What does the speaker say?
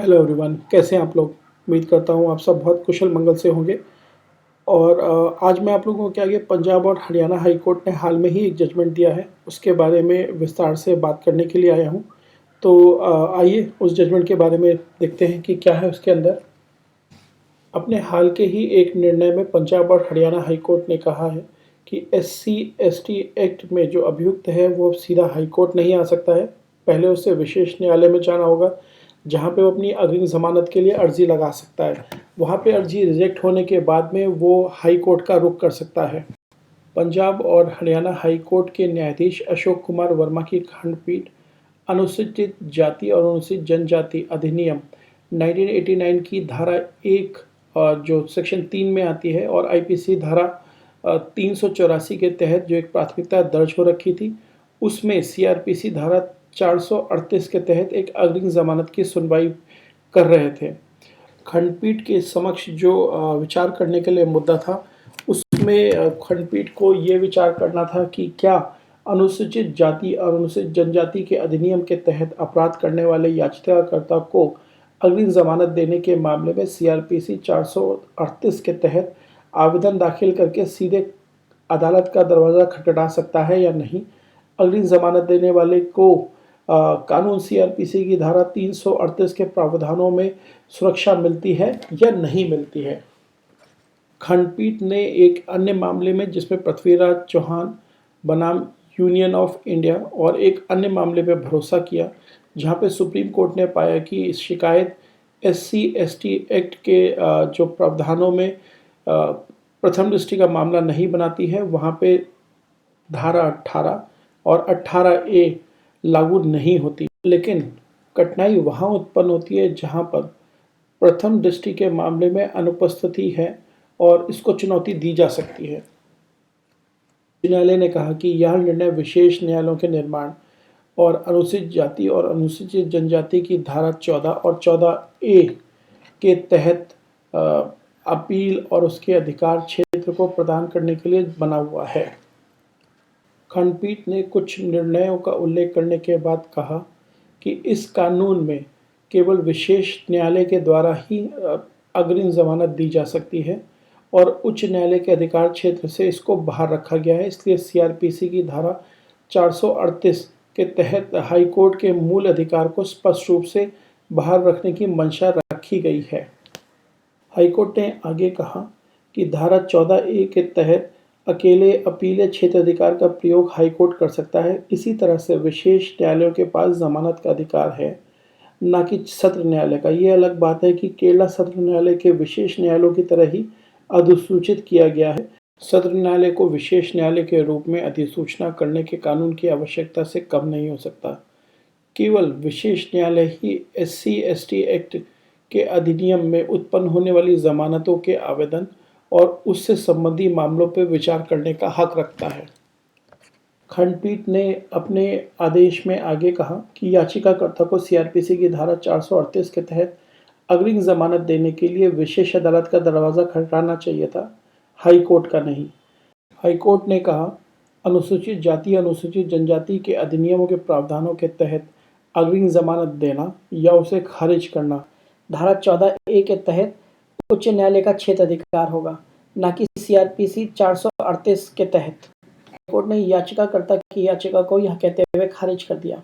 Hello everyone, कैसे हैं आप लोग। उम्मीद करता हूँ आप सब बहुत कुशल मंगल से होंगे। और आज मैं आप लोगों के आगे पंजाब और हरियाणा हाई कोर्ट ने हाल में ही एक जजमेंट दिया है, उसके बारे में विस्तार से बात करने के लिए आया हूँ। तो आइए उस जजमेंट के बारे में देखते हैं कि क्या है उसके अंदर। अपने हाल के ही एक निर्णय में पंजाब और हरियाणा हाई कोर्ट ने कहा है कि SC/ST एक्ट में जो अभियुक्त है वो सीधा हाई कोर्ट नहीं आ सकता है। पहले उसे विशेष न्यायालय में जाना होगा, जहाँ पे वो अपनी अग्रिम जमानत के लिए अर्जी लगा सकता है। वहाँ पे अर्जी रिजेक्ट होने के बाद में वो हाई कोर्ट का रुख कर सकता है। पंजाब और हरियाणा हाई कोर्ट के न्यायाधीश अशोक कुमार वर्मा की खंडपीठ अनुसूचित जाति और अनुसूचित जनजाति अधिनियम 1989 की धारा 1 जो सेक्शन 3 में आती है और IPC धारा 384 के तहत जो एक प्राथमिकता दर्ज हो रखी थी, उसमें CRPC धारा 438 के तहत एक अग्रिम जमानत की सुनवाई कर रहे थे। खंडपीठ के समक्ष जो विचार करने के लिए मुद्दा था, उसमें खंडपीठ को ये विचार करना था कि क्या अनुसूचित जाति और अनुसूचित जनजाति के अधिनियम के तहत अपराध करने वाले याचिकाकर्ता को अग्रिम जमानत देने के मामले में CRPC 438 के तहत आवेदन दाखिल करके सीधे अदालत का दरवाज़ा खटखटा सकता है या नहीं। अग्रिम जमानत देने वाले को कानून CRPC की धारा 338 के प्रावधानों में सुरक्षा मिलती है या नहीं मिलती है। खंडपीठ ने एक अन्य मामले में, जिसमें पृथ्वीराज चौहान बनाम यूनियन ऑफ इंडिया, और एक अन्य मामले पर भरोसा किया, जहां पे सुप्रीम कोर्ट ने पाया कि इस शिकायत SC/ST एक्ट के जो प्रावधानों में प्रथम दृष्टि का मामला नहीं बनाती है। वहाँ पे धारा 18 और 18A लागू नहीं होती। लेकिन कठिनाई वहाँ उत्पन्न होती है जहाँ पर प्रथम दृष्टि के मामले में अनुपस्थिति है और इसको चुनौती दी जा सकती है। न्यायालय ने कहा कि यह निर्णय विशेष न्यायालयों के निर्माण और अनुसूचित जाति और अनुसूचित जनजाति की धारा 14 और 14A के तहत अपील और उसके अधिकार क्षेत्र को प्रदान करने के लिए बना हुआ है। खंडपीठ ने कुछ निर्णयों का उल्लेख करने के बाद कहा कि इस कानून में केवल विशेष न्यायालय के द्वारा ही अग्रिम जमानत दी जा सकती है और उच्च न्यायालय के अधिकार क्षेत्र से इसको बाहर रखा गया है। इसलिए CRPC की धारा 438 के तहत हाई कोर्ट के मूल अधिकार को स्पष्ट रूप से बाहर रखने की मंशा रखी गई है। हाई कोर्ट ने आगे कहा कि धारा 14A के तहत अकेले अपीलीय क्षेत्राधिकार का प्रयोग हाई कोर्ट कर सकता है। इसी तरह से विशेष न्यायालयों के पास जमानत का अधिकार है, न कि सत्र न्यायालय का। ये अलग बात है कि केरला सत्र न्यायालय के विशेष न्यायालयों की तरह ही अधिसूचित किया गया है। सत्र न्यायालय को विशेष न्यायालय के रूप में अधिसूचना करने के कानून की आवश्यकता से कम नहीं हो सकता। केवल विशेष न्यायालय ही SC/ST एक्ट के अधिनियम में उत्पन्न होने वाली जमानतों के आवेदन और उससे संबंधी मामलों पर विचार करने का हक रखता है। खंडपीठ ने अपने आदेश में आगे कहा कि याचिकाकर्ता को CRPC की धारा 438 के तहत अग्रिम जमानत देने के लिए विशेष अदालत का दरवाज़ा खटखटाना चाहिए था, हाई कोर्ट का नहीं। हाई कोर्ट ने कहा, अनुसूचित जाति अनुसूचित जनजाति के अधिनियमों के प्रावधानों के तहत अग्रिम जमानत देना या उसे खारिज करना धारा 14A के तहत उच्च न्यायालय का क्षेत्राधिकार होगा, न कि CRPC 438 के तहत। कोर्ट ने याचिकाकर्ता की याचिका को यह कहते हुए खारिज कर दिया